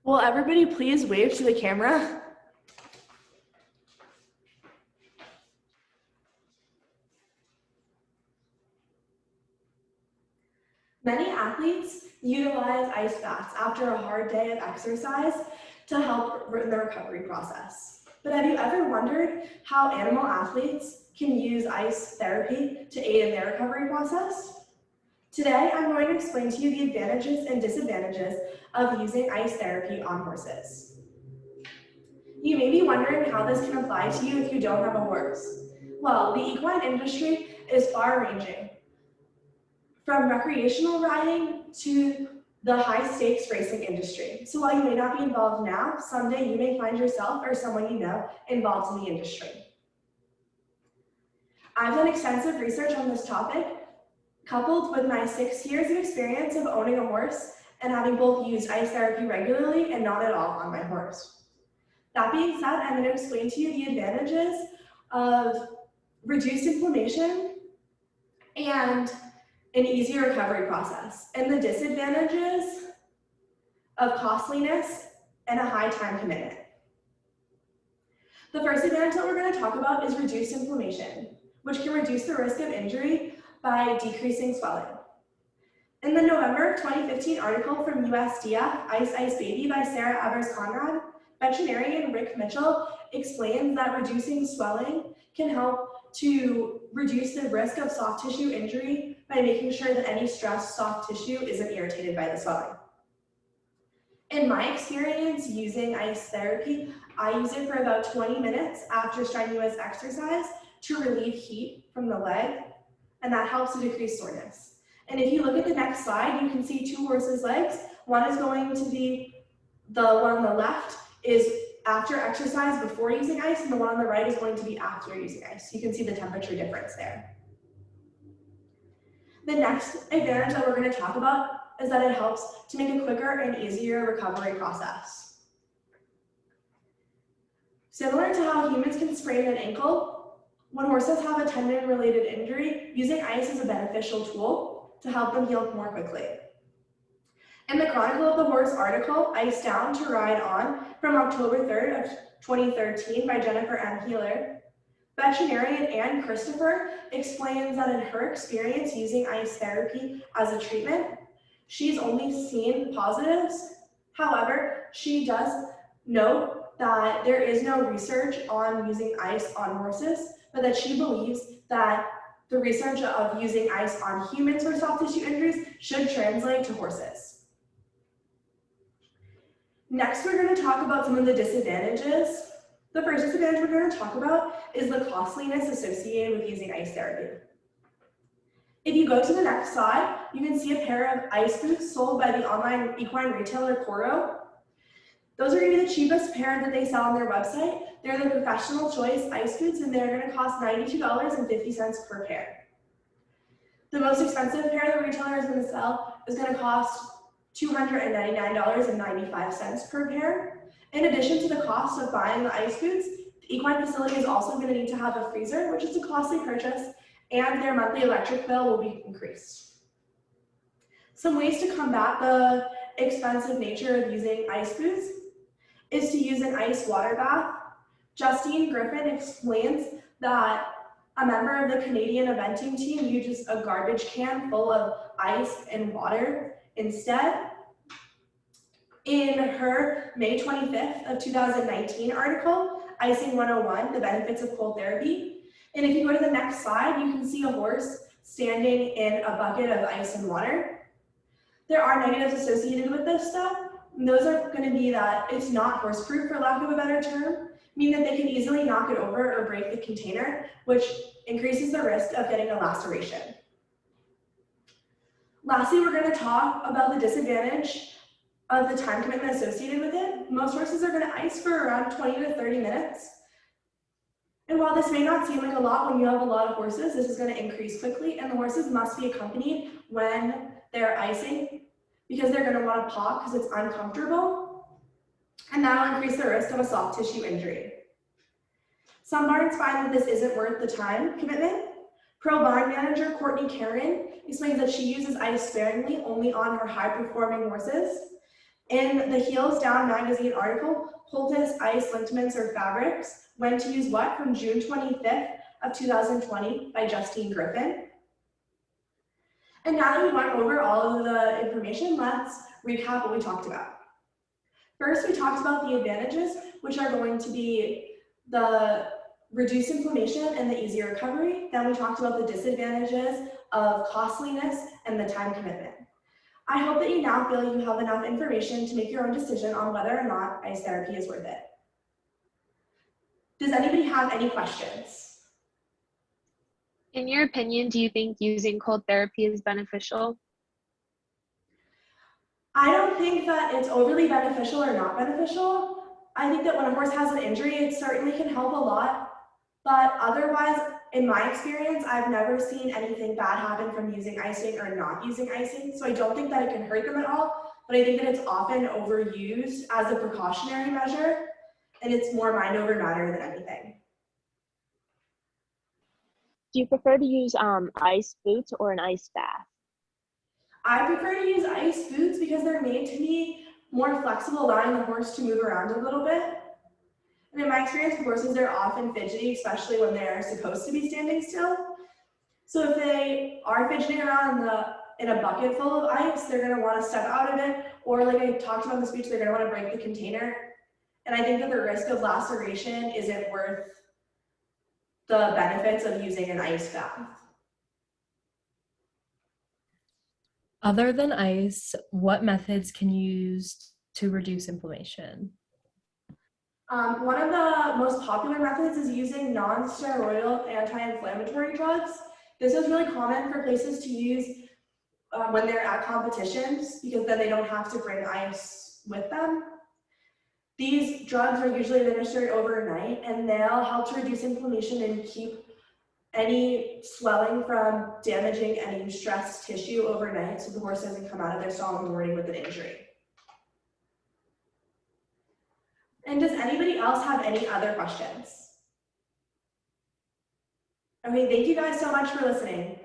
Will everybody please wave to the camera? Many athletes utilize ice baths after a hard day of exercise to help in the recovery process. But have you ever wondered how animal athletes can use ice therapy to aid in their recovery process? Today, I'm going to explain to you the advantages and disadvantages of using ice therapy on horses. You may be wondering how this can apply to you if you don't have a horse. Well, the equine industry is far-ranging, from recreational riding to the high-stakes racing industry. So while you may not be involved now, someday you may find yourself or someone you know involved in the industry. I've done extensive research on this topic, coupled with my 6 years of experience of owning a horse and having both used ice therapy regularly and not at all on my horse. That being said, I'm going to explain to you the advantages of reduced inflammation and an easier recovery process, and the disadvantages of costliness and a high time commitment. The first advantage that we're going to talk about is reduced inflammation, which can reduce the risk of injury by decreasing swelling. In the November 2015 article from USDF, Ice Ice Baby by Sarah Evers-Conrad, veterinarian Rick Mitchell explains that reducing swelling can help to reduce the risk of soft tissue injury by making sure that any stressed soft tissue isn't irritated by the swelling. In my experience using ice therapy, I use it for about 20 minutes after strenuous exercise to relieve heat from the leg, and that helps to decrease soreness. And if you look at the next slide, you can see two horses' legs. One is going to be, the one on the left is after exercise before using ice, and the one on the right is going to be after using ice. You can see the temperature difference there. The next advantage that we're going to talk about is that it helps to make a quicker and easier recovery process. Similar to how humans can sprain an ankle, when horses have a tendon-related injury, using ice is a beneficial tool to help them heal more quickly. In the Chronicle of the Horse article, Ice Down to Ride On, from October 3rd of 2013 by Jennifer M. Healer, veterinarian Ann Christopher explains that in her experience using ice therapy as a treatment, she's only seen positives. However, she does note that there is no research on using ice on horses, but that she believes that the research of using ice on humans for soft tissue injuries should translate to horses. Next, we're going to talk about some of the disadvantages. The first disadvantage we're going to talk about is the costliness associated with using ice therapy. If you go to the next slide, you can see a pair of ice boots sold by the online equine retailer Coro. Those are going to be the cheapest pair that they sell on their website. They're the professional choice ice boots, and they're going to cost $92.50 per pair. The most expensive pair the retailer is going to sell is going to cost $299.95 per pair. In addition to the cost of buying the ice boots, the equine facility is also going to need to have a freezer, which is a costly purchase, and their monthly electric bill will be increased. Some ways to combat the expensive nature of using ice boots is to use an ice water bath. Justine Griffin explains that a member of the Canadian eventing team uses a garbage can full of ice and water instead. In her May 25th of 2019 article, Icing 101, The Benefits of Cold Therapy. And if you go to the next slide, you can see a horse standing in a bucket of ice and water. There are negatives associated with this stuff. And those are going to be that it's not horse-proof, for lack of a better term, meaning that they can easily knock it over or break the container, which increases the risk of getting a laceration. Lastly, we're going to talk about the disadvantage of the time commitment associated with it. Most horses are going to ice for around 20 to 30 minutes. And while this may not seem like a lot when you have a lot of horses, this is going to increase quickly, and the horses must be accompanied when they're icing because they're going to want to paw because it's uncomfortable, and that'll increase the risk of a soft tissue injury. Some barns find that this isn't worth the time commitment. Pro barn manager Courtney Karen explains that she uses ice sparingly only on her high-performing horses. In the Heels Down magazine article, poultice, ice, lintiments, or fabrics, When to Use What from June 25th of 2020 by Justine Griffin. And now that we went over all of the information, let's recap what we talked about. First, we talked about the advantages, which are going to be the reduced inflammation and the easier recovery. Then we talked about the disadvantages of costliness and the time commitment. I hope that you now feel you have enough information to make your own decision on whether or not ice therapy is worth it. Does anybody have any questions? In your opinion, do you think using cold therapy is beneficial? I don't think that it's overly beneficial or not beneficial. I think that when a horse has an injury, it certainly can help a lot, but otherwise, in my experience, I've never seen anything bad happen from using icing or not using icing, so I don't think that it can hurt them at all, but I think that it's often overused as a precautionary measure, and it's more mind over matter than anything. Do you prefer to use ice boots or an ice bath? I prefer to use ice boots because they're made to be more flexible, allowing the horse to move around a little bit. And in my experience with horses, they're often fidgety, especially when they're supposed to be standing still. So if they are fidgeting around in a bucket full of ice, they're going to want to step out of it, or like I talked about in the speech, they're going to want to break the container. And I think that the risk of laceration isn't worth the benefits of using an ice bath. Other than ice, what methods can you use to reduce inflammation? One of the most popular methods is using non-steroidal anti-inflammatory drugs. This is really common for places to use when they're at competitions, because then they don't have to bring ice with them. These drugs are usually administered overnight, and they'll help to reduce inflammation and keep any swelling from damaging any stressed tissue overnight, so the horse doesn't come out of their stall in the morning with an injury. And does anybody else have any other questions? Okay, thank you guys so much for listening.